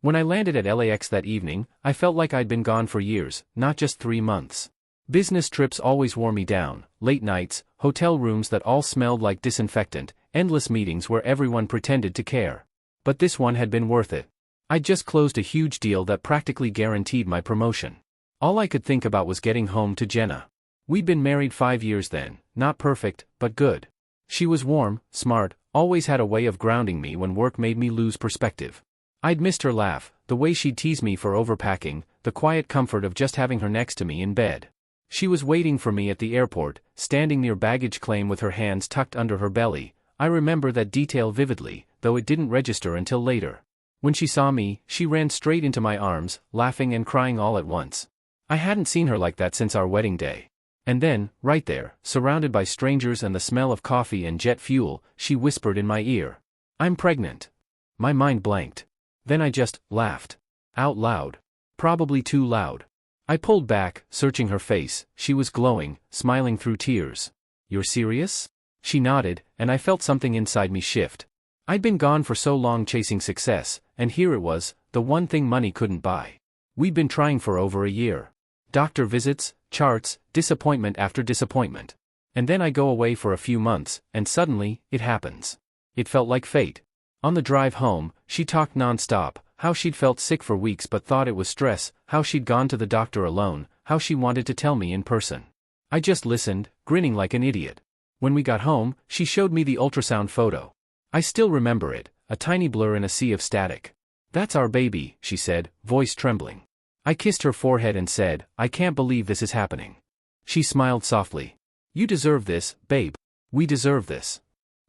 When I landed at LAX that evening, I felt like I'd been gone for years, not just 3 months. Business trips always wore me down, late nights, hotel rooms that all smelled like disinfectant, endless meetings where everyone pretended to care. But this one had been worth it. I'd just closed a huge deal that practically guaranteed my promotion. All I could think about was getting home to Jenna. We'd been married 5 years then, not perfect, but good. She was warm, smart, always had a way of grounding me when work made me lose perspective. I'd missed her laugh, the way she'd tease me for overpacking, the quiet comfort of just having her next to me in bed. She was waiting for me at the airport, standing near baggage claim with her hands tucked under her belly. I remember that detail vividly, though it didn't register until later. When she saw me, she ran straight into my arms, laughing and crying all at once. I hadn't seen her like that since our wedding day. And then, right there, surrounded by strangers and the smell of coffee and jet fuel, she whispered in my ear, "I'm pregnant." My mind blanked. Then I just laughed. Out loud. Probably too loud. I pulled back, searching her face. She was glowing, smiling through tears. "You're serious?" She nodded, and I felt something inside me shift. I'd been gone for so long chasing success, and here it was, the one thing money couldn't buy. We'd been trying for over a year. Doctor visits, charts, disappointment after disappointment. And then I go away for a few months, and suddenly, it happens. It felt like fate. On the drive home, she talked non-stop, how she'd felt sick for weeks but thought it was stress, how she'd gone to the doctor alone, how she wanted to tell me in person. I just listened, grinning like an idiot. When we got home, she showed me the ultrasound photo. I still remember it, a tiny blur in a sea of static. "That's our baby," she said, voice trembling. I kissed her forehead and said, "I can't believe this is happening." She smiled softly. "You deserve this, babe. We deserve this."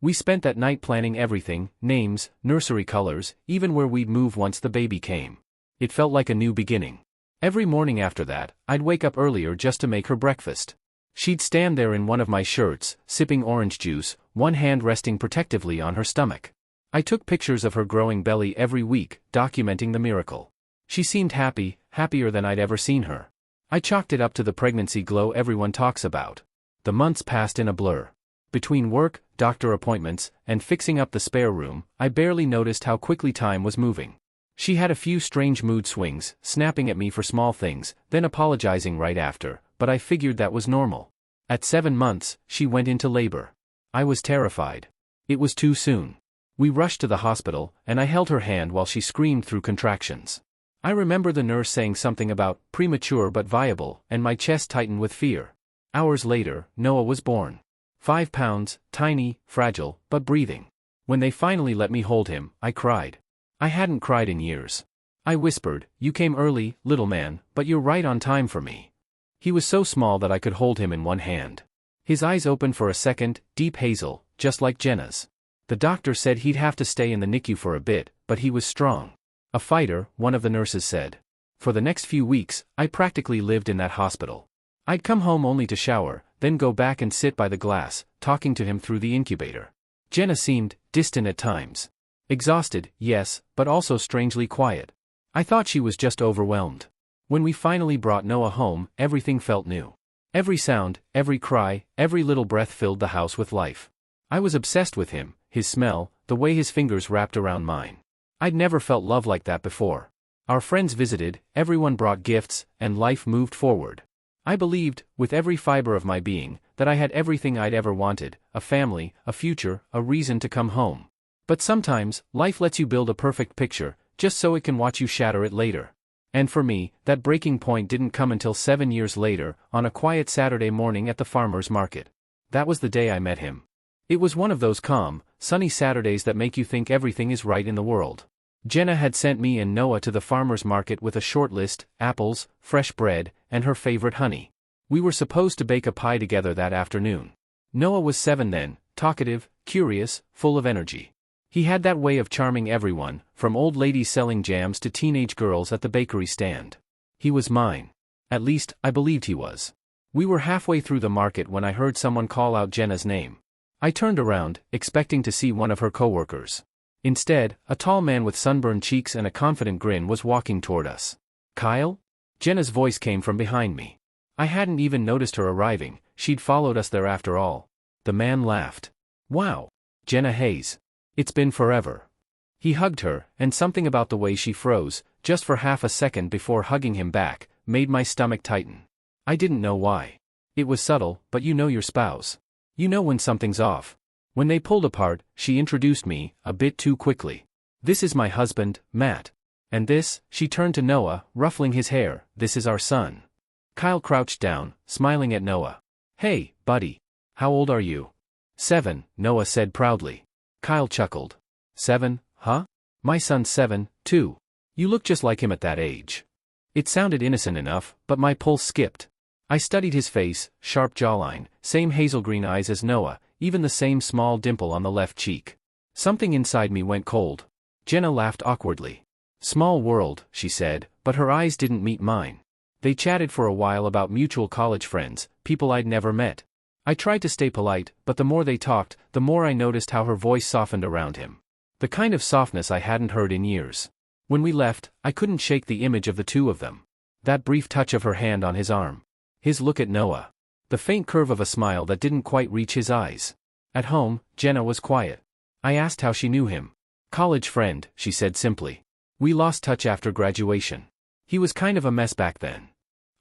We spent that night planning everything, names, nursery colors, even where we'd move once the baby came. It felt like a new beginning. Every morning after that, I'd wake up earlier just to make her breakfast. She'd stand there in one of my shirts, sipping orange juice, one hand resting protectively on her stomach. I took pictures of her growing belly every week, documenting the miracle. She seemed happy, happier than I'd ever seen her. I chalked it up to the pregnancy glow everyone talks about. The months passed in a blur. Between work, doctor appointments, and fixing up the spare room, I barely noticed how quickly time was moving. She had a few strange mood swings, snapping at me for small things, then apologizing right after, but I figured that was normal. At 7 months, she went into labor. I was terrified. It was too soon. We rushed to the hospital, and I held her hand while she screamed through contractions. I remember the nurse saying something about premature but viable, and my chest tightened with fear. Hours later, Noah was born. 5 pounds, tiny, fragile, but breathing. When they finally let me hold him, I cried. I hadn't cried in years. I whispered, "You came early, little man, but you're right on time for me." He was so small that I could hold him in one hand. His eyes opened for a second, deep hazel, just like Jenna's. The doctor said he'd have to stay in the NICU for a bit, but he was strong. A fighter, one of the nurses said. For the next few weeks, I practically lived in that hospital. I'd come home only to shower, then go back and sit by the glass, talking to him through the incubator. Jenna seemed distant at times. Exhausted, yes, but also strangely quiet. I thought she was just overwhelmed. When we finally brought Noah home, everything felt new. Every sound, every cry, every little breath filled the house with life. I was obsessed with him, his smell, the way his fingers wrapped around mine. I'd never felt love like that before. Our friends visited, everyone brought gifts, and life moved forward. I believed, with every fiber of my being, that I had everything I'd ever wanted, a family, a future, a reason to come home. But sometimes, life lets you build a perfect picture, just so it can watch you shatter it later. And for me, that breaking point didn't come until 7 years later, on a quiet Saturday morning at the farmer's market. That was the day I met him. It was one of those calm, sunny Saturdays that make you think everything is right in the world. Jenna had sent me and Noah to the farmer's market with a short list, apples, fresh bread, and her favorite honey. We were supposed to bake a pie together that afternoon. Noah was 7 then, talkative, curious, full of energy. He had that way of charming everyone, from old ladies selling jams to teenage girls at the bakery stand. He was mine. At least, I believed he was. We were halfway through the market when I heard someone call out Jenna's name. I turned around, expecting to see one of her coworkers. Instead, a tall man with sunburned cheeks and a confident grin was walking toward us. "Kyle?" Jenna's voice came from behind me. I hadn't even noticed her arriving, she'd followed us there after all. The man laughed. "Wow. Jenna Hayes. It's been forever." He hugged her, and something about the way she froze, just for half a second before hugging him back, made my stomach tighten. I didn't know why. It was subtle, but you know your spouse. You know when something's off. When they pulled apart, she introduced me, a bit too quickly. This is my husband, Matt. And this, she turned to Noah, ruffling his hair, this is our son. Kyle crouched down, smiling at Noah. Hey, buddy. How old are you? 7, Noah said proudly. Kyle chuckled. 7, huh? My son's 7, too. You look just like him at that age. It sounded innocent enough, but my pulse skipped. I studied his face, sharp jawline, same hazel green eyes as Noah, even the same small dimple on the left cheek. Something inside me went cold. Jenna laughed awkwardly. Small world, she said, but her eyes didn't meet mine. They chatted for a while about mutual college friends, people I'd never met. I tried to stay polite, but the more they talked, the more I noticed how her voice softened around him. The kind of softness I hadn't heard in years. When we left, I couldn't shake the image of the two of them. That brief touch of her hand on his arm. His look at Noah. The faint curve of a smile that didn't quite reach his eyes. At home, Jenna was quiet. I asked how she knew him. College friend, she said simply. We lost touch after graduation. He was kind of a mess back then.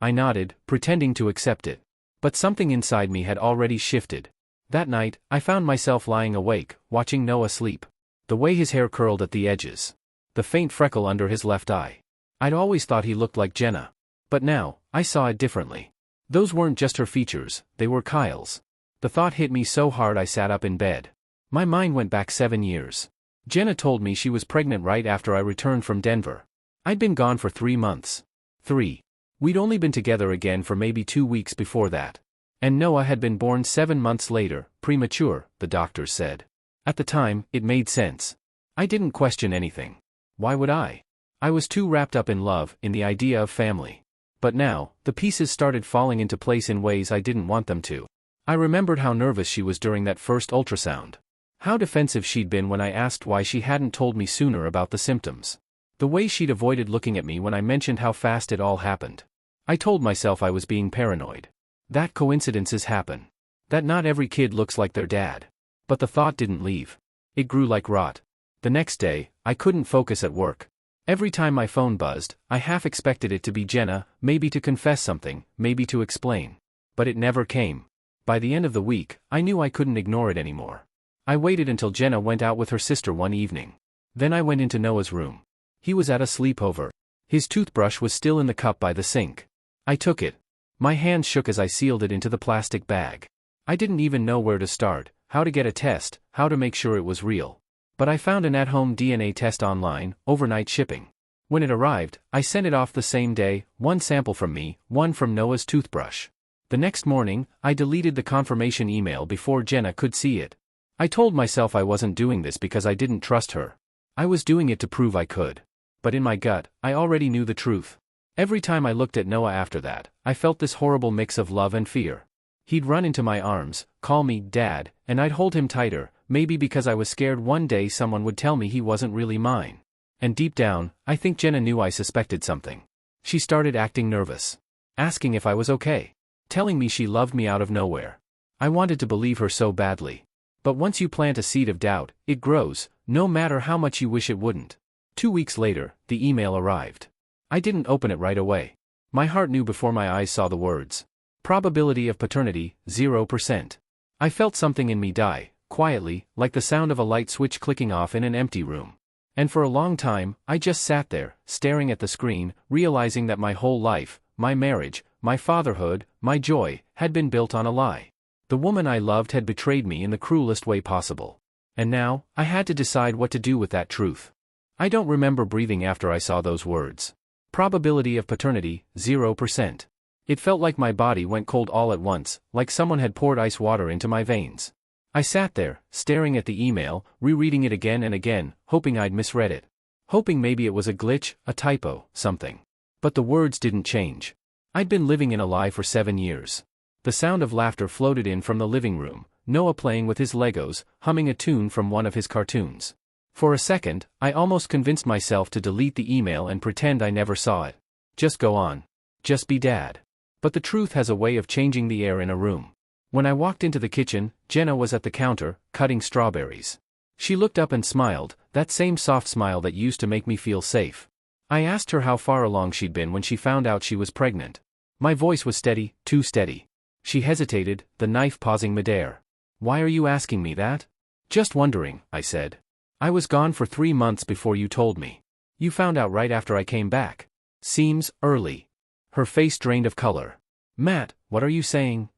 I nodded, pretending to accept it. But something inside me had already shifted. That night, I found myself lying awake, watching Noah sleep. The way his hair curled at the edges. The faint freckle under his left eye. I'd always thought he looked like Jenna. But now, I saw it differently. Those weren't just her features, they were Kyle's. The thought hit me so hard I sat up in bed. My mind went back 7 years. Jenna told me she was pregnant right after I returned from Denver. I'd been gone for 3 months. 3. We'd only been together again for maybe 2 weeks before that. And Noah had been born 7 months later, premature, the doctors said. At the time, it made sense. I didn't question anything. Why would I? I was too wrapped up in love, in the idea of family. But now, the pieces started falling into place in ways I didn't want them to. I remembered how nervous she was during that first ultrasound. How defensive she'd been when I asked why she hadn't told me sooner about the symptoms. The way she'd avoided looking at me when I mentioned how fast it all happened. I told myself I was being paranoid. That coincidences happen. That not every kid looks like their dad. But the thought didn't leave. It grew like rot. The next day, I couldn't focus at work. Every time my phone buzzed, I half expected it to be Jenna, maybe to confess something, maybe to explain. But it never came. By the end of the week, I knew I couldn't ignore it anymore. I waited until Jenna went out with her sister one evening. Then I went into Noah's room. He was at a sleepover. His toothbrush was still in the cup by the sink. I took it. My hands shook as I sealed it into the plastic bag. I didn't even know where to start, how to get a test, how to make sure it was real. But I found an at-home DNA test online, overnight shipping. When it arrived, I sent it off the same day, one sample from me, one from Noah's toothbrush. The next morning, I deleted the confirmation email before Jenna could see it. I told myself I wasn't doing this because I didn't trust her. I was doing it to prove I could. But in my gut, I already knew the truth. Every time I looked at Noah after that, I felt this horrible mix of love and fear. He'd run into my arms, call me Dad, and I'd hold him tighter, maybe because I was scared one day someone would tell me he wasn't really mine. And deep down, I think Jenna knew I suspected something. She started acting nervous. Asking if I was okay. Telling me she loved me out of nowhere. I wanted to believe her so badly. But once you plant a seed of doubt, it grows, no matter how much you wish it wouldn't. 2 weeks later, the email arrived. I didn't open it right away. My heart knew before my eyes saw the words. Probability of paternity, 0%. I felt something in me die, quietly, like the sound of a light switch clicking off in an empty room. And for a long time, I just sat there, staring at the screen, realizing that my whole life, my marriage, my fatherhood, my joy, had been built on a lie. The woman I loved had betrayed me in the cruelest way possible. And now, I had to decide what to do with that truth. I don't remember breathing after I saw those words. Probability of paternity, 0%. It felt like my body went cold all at once, like someone had poured ice water into my veins. I sat there, staring at the email, rereading it again and again, hoping I'd misread it. Hoping maybe it was a glitch, a typo, something. But the words didn't change. I'd been living in a lie for 7 years. The sound of laughter floated in from the living room, Noah playing with his Legos, humming a tune from one of his cartoons. For a second, I almost convinced myself to delete the email and pretend I never saw it. Just go on. Just be Dad. But the truth has a way of changing the air in a room. When I walked into the kitchen, Jenna was at the counter, cutting strawberries. She looked up and smiled, that same soft smile that used to make me feel safe. I asked her how far along she'd been when she found out she was pregnant. My voice was steady, too steady. She hesitated, the knife pausing midair. "Why are you asking me that?" "Just wondering," I said. "I was gone for 3 months before you told me. You found out right after I came back. Seems early." Her face drained of color. "Matt, what are you saying?"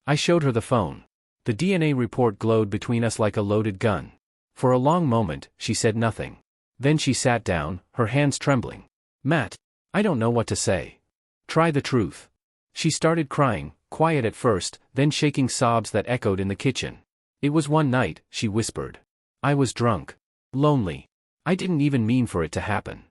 I showed her the phone. The DNA report glowed between us like a loaded gun. For a long moment, she said nothing. Then she sat down, her hands trembling. "Matt, I don't know what to say. Try the truth." She started crying, quiet at first, then shaking sobs that echoed in the kitchen. "It was one night," she whispered. "I was drunk. Lonely. I didn't even mean for it to happen."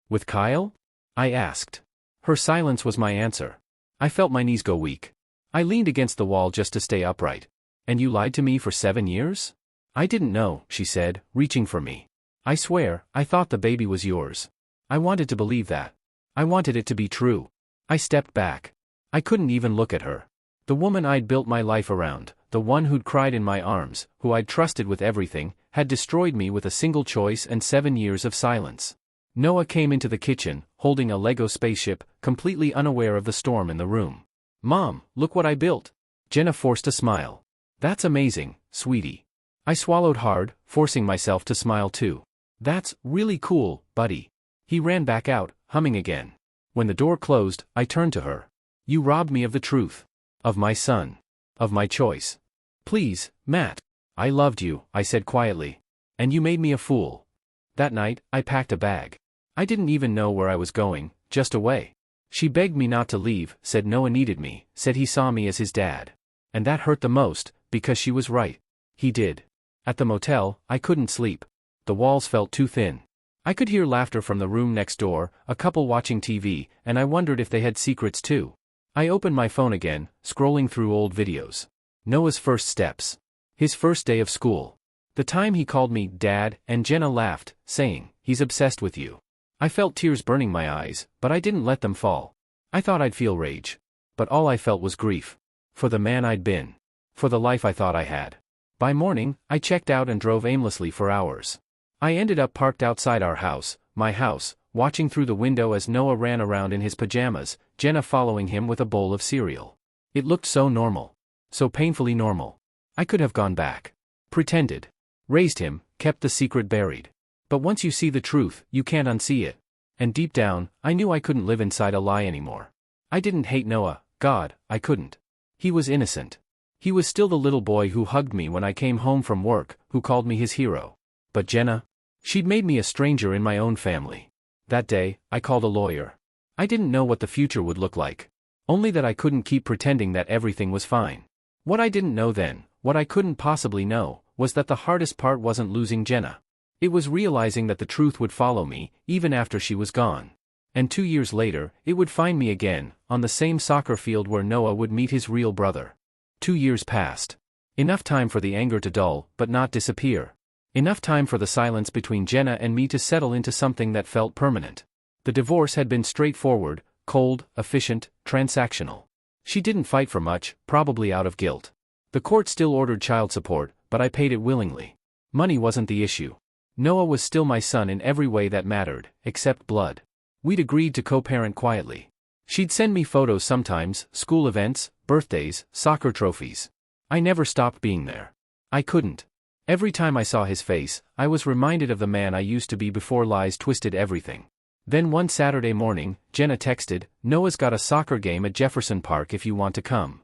"With Kyle?" I asked. Her silence was my answer. I felt my knees go weak. I leaned against the wall just to stay upright. "And you lied to me for 7 years?" "I didn't know," she said, reaching for me. "I swear, I thought the baby was yours. I wanted to believe that. I wanted it to be true." I stepped back. I couldn't even look at her. The woman I'd built my life around, the one who'd cried in my arms, who I'd trusted with everything, had destroyed me with a single choice and 7 years of silence. Noah came into the kitchen, holding a Lego spaceship, completely unaware of the storm in the room. "Mom, look what I built." Jenna forced a smile. "That's amazing, sweetie." I swallowed hard, forcing myself to smile too. "That's really cool, buddy." He ran back out, humming again. When the door closed, I turned to her. "You robbed me of the truth. Of my son. Of my choice. Please, Matt. I loved you," I said quietly. "And you made me a fool." That night, I packed a bag. I didn't even know where I was going, just away. She begged me not to leave, said Noah needed me, said he saw me as his dad. And that hurt the most, because she was right. He did. At the motel, I couldn't sleep. The walls felt too thin. I could hear laughter from the room next door, a couple watching TV, and I wondered if they had secrets too. I opened my phone again, scrolling through old videos. Noah's first steps. His first day of school. The time he called me Dad, and Jenna laughed, saying, "He's obsessed with you." I felt tears burning my eyes, but I didn't let them fall. I thought I'd feel rage. But all I felt was grief. For the man I'd been. For the life I thought I had. By morning, I checked out and drove aimlessly for hours. I ended up parked outside our house, my house, watching through the window as Noah ran around in his pajamas, Jenna following him with a bowl of cereal. It looked so normal. So painfully normal. I could have gone back. Pretended. Raised him, kept the secret buried. But once you see the truth, you can't unsee it. And deep down, I knew I couldn't live inside a lie anymore. I didn't hate Noah, God, I couldn't. He was innocent. He was still the little boy who hugged me when I came home from work, who called me his hero. But Jenna? She'd made me a stranger in my own family. That day, I called a lawyer. I didn't know what the future would look like. Only that I couldn't keep pretending that everything was fine. What I didn't know then, what I couldn't possibly know, was that the hardest part wasn't losing Jenna. It was realizing that the truth would follow me, even after she was gone. And 2 years later, it would find me again, on the same soccer field where Noah would meet his real brother. 2 years passed. Enough time for the anger to dull, but not disappear. Enough time for the silence between Jenna and me to settle into something that felt permanent. The divorce had been straightforward, cold, efficient, transactional. She didn't fight for much, probably out of guilt. The court still ordered child support, but I paid it willingly. Money wasn't the issue. Noah was still my son in every way that mattered, except blood. We'd agreed to co-parent quietly. She'd send me photos sometimes, school events, birthdays, soccer trophies. I never stopped being there. I couldn't. Every time I saw his face, I was reminded of the man I used to be before lies twisted everything. Then one Saturday morning, Jenna texted, "Noah's got a soccer game at Jefferson Park if you want to come."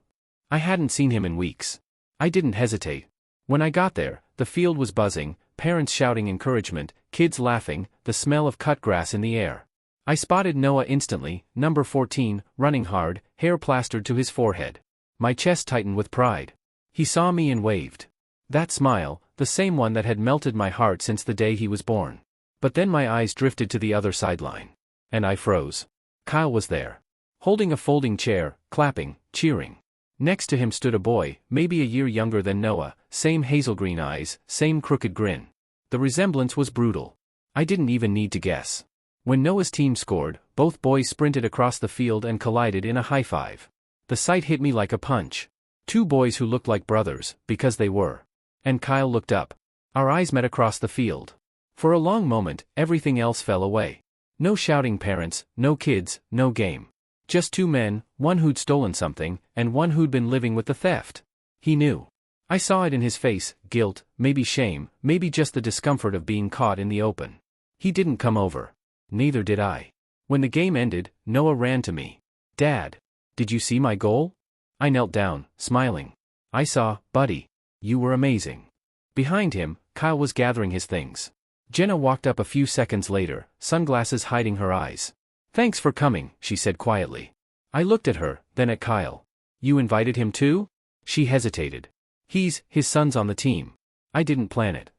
I hadn't seen him in weeks. I didn't hesitate. When I got there, the field was buzzing, parents shouting encouragement, kids laughing, the smell of cut grass in the air. I spotted Noah instantly, number 14, running hard, hair plastered to his forehead. My chest tightened with pride. He saw me and waved. That smile, the same one that had melted my heart since the day he was born. But then my eyes drifted to the other sideline. And I froze. Kyle was there. Holding a folding chair, clapping, cheering. Next to him stood a boy, maybe a year younger than Noah, same hazel green eyes, same crooked grin. The resemblance was brutal. I didn't even need to guess. When Noah's team scored, both boys sprinted across the field and collided in a high five. The sight hit me like a punch. Two boys who looked like brothers, because they were. And Kyle looked up. Our eyes met across the field. For a long moment, everything else fell away. No shouting parents, no kids, no game. Just two men, one who'd stolen something, and one who'd been living with the theft. He knew. I saw it in his face, guilt, maybe shame, maybe just the discomfort of being caught in the open. He didn't come over. Neither did I. When the game ended, Noah ran to me. "Dad, did you see my goal?" I knelt down, smiling. "I saw, buddy. You were amazing." Behind him, Kyle was gathering his things. Jenna walked up a few seconds later, sunglasses hiding her eyes. "Thanks for coming," she said quietly. I looked at her, then at Kyle. "You invited him too?" She hesitated. His son's on the team." I didn't plan it.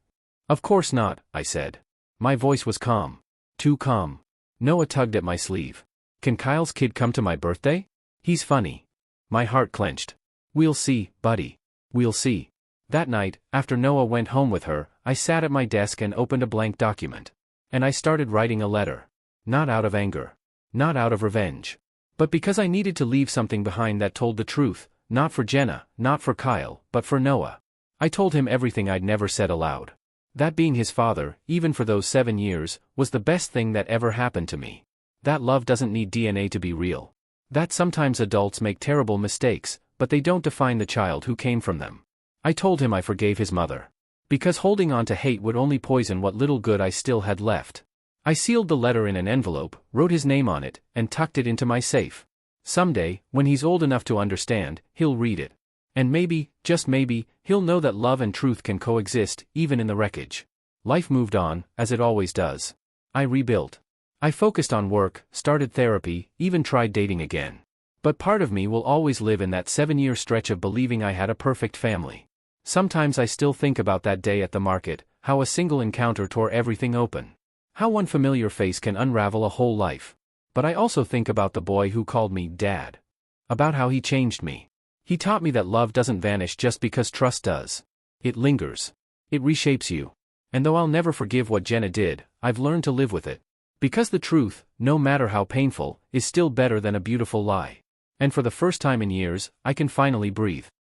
"Of course not," I said. My voice was calm. Too calm. Noah tugged at my sleeve. "Can Kyle's kid come to my birthday? He's funny." My heart clenched. "We'll see, buddy. We'll see." That night, after Noah went home with her, I sat at my desk and opened a blank document. And I started writing a letter. Not out of anger. Not out of revenge. But because I needed to leave something behind that told the truth, not for Jenna, not for Kyle, but for Noah. I told him everything I'd never said aloud. That being his father, even for those 7 years, was the best thing that ever happened to me. That love doesn't need DNA to be real. That sometimes adults make terrible mistakes, but they don't define the child who came from them. I told him I forgave his mother. Because holding on to hate would only poison what little good I still had left. I sealed the letter in an envelope, wrote his name on it, and tucked it into my safe. Someday, when he's old enough to understand, he'll read it. And maybe, just maybe, he'll know that love and truth can coexist, even in the wreckage. Life moved on, as it always does. I rebuilt. I focused on work, started therapy, even tried dating again. But part of me will always live in that 7-year stretch of believing I had a perfect family. Sometimes I still think about that day at the market, how a single encounter tore everything open. How one familiar face can unravel a whole life. But I also think about the boy who called me Dad. About how he changed me. He taught me that love doesn't vanish just because trust does. It lingers. It reshapes you. And though I'll never forgive what Jenna did, I've learned to live with it. Because the truth, no matter how painful, is still better than a beautiful lie. And for the first time in years, I can finally breathe.